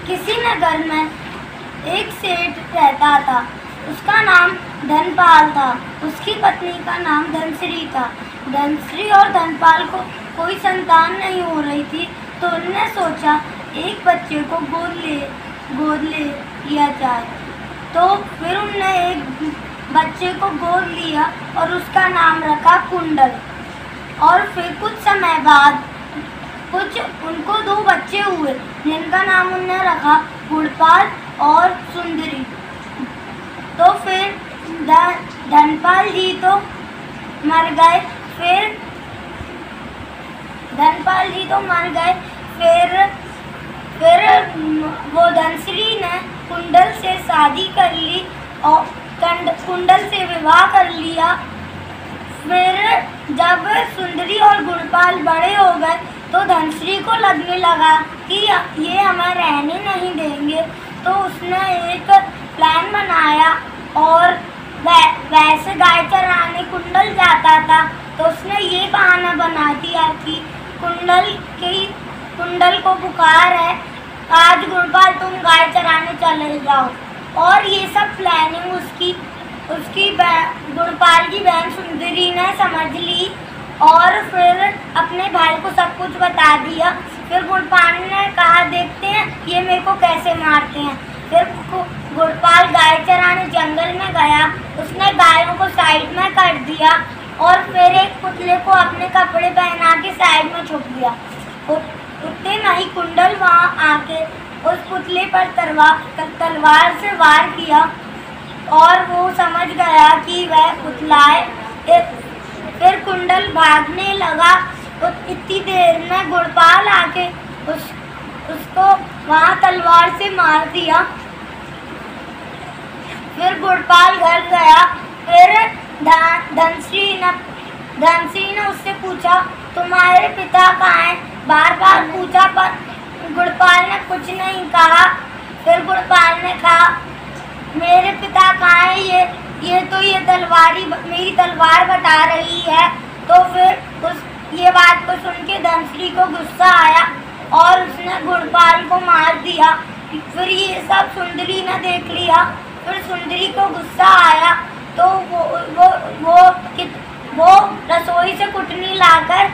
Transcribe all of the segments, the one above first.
किसी नगर में एक सेठ रहता था। उसका नाम धनपाल था। उसकी पत्नी का नाम धनश्री था। धनश्री और धनपाल को कोई संतान नहीं हो रही थी, तो उन्होंने सोचा एक बच्चे को गोद ले लिया जाए। तो फिर उन्होंने एक बच्चे को गोद लिया और उसका नाम रखा कुंडल। और फिर कुछ समय बाद उनको 2 बच्चे हुए, जिनका नाम उन्होंने रखा गुड़पाल और सुंदरी। तो फिर धनपाल जी तो मर गए। फिर वो धनश्री ने कुंडल से शादी कर ली और कुंडल से विवाह कर लिया। फिर जब सुंदरी और गुड़पाल बड़े हो गए तो धनश्री को लगने लगा कि ये हमें रहने नहीं देंगे। तो उसने एक प्लान बनाया और वैसे गाय चराने कुंडल जाता था, तो उसने ये बहाना बना दिया कि कुंडल को बुखार है, आज गुड़पाल तुम गाय चराने चले जाओ। और ये सब प्लानिंग उसकी गुड़पाल की बहन सुंदरी ने समझ ली और फिर अपने भाई को सब कुछ बता दिया। फिर गुड़पाल ने कहा देखते हैं ये मेरे को कैसे मारते हैं। फिर गुड़पाल गाय चराने जंगल में गया। उसने गायों को साइड में कर दिया और फिर एक पुतले को अपने कपड़े पहना के साइड में छुप दिया। उतने में ही कुंडल वहाँ आके उस पुतले पर तलवार से वार किया और वो समझ गया कि वह पुतला है। फिर कुंडल भागने लगा तो इतनी देर में गुड़पाल आके उसको वहाँ तलवार से मार दिया। फिर गुड़पाल घर गया। फिर धनश्री ने उससे पूछा तुम्हारे पिता कहाँ हैं? बार पूछा पर गुड़पाल ने कुछ नहीं कहा। फिर गुड़पाल ने कहा मेरे पिता कहाँ हैं? मेरी तलवार बता रही है। तो फिर ये बात को सुन के धनश्री को गुस्सा आया और उसने गुड़पाल को मार दिया। फिर ये सब सुंदरी ने देख लिया। फिर सुंदरी को गुस्सा आया तो वो रसोई से कुटनी लाकर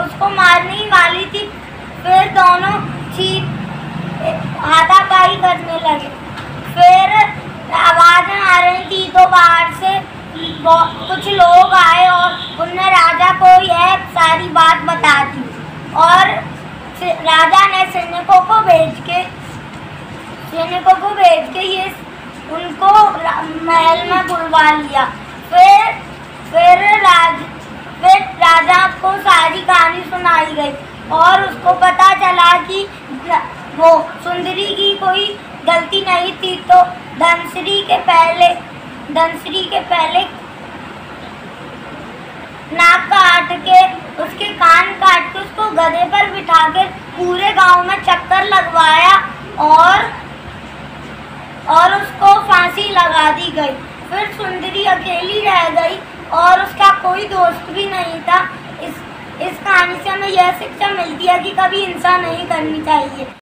उसको मारने ही वाली थी। फिर दोनों हाथापाई करने लगे। फिर आवाज़ें आ रही थी तो बाहर से कुछ लोग आए और उन्होंने राजा को यह सारी बात बता दी और राजा ने सैनिकों को भेज के ये उनको महल में बुलवा लिया। फिर राजा को सारी कहानी सुनाई गई और उसको पता चला कि वो सुंदरी की कोई गलती नहीं थी। तो धनश्री के पहले नाक काट के उसके कान काट के उसको गधे पर बिठा के पूरे गांव में चक्कर लगवाया और उसको फांसी लगा दी गई। फिर सुंदरी अकेली रह गई और उसका कोई दोस्त भी नहीं था। इस कहानी से हमें यह शिक्षा मिलती है कि कभी हिंसा नहीं करनी चाहिए।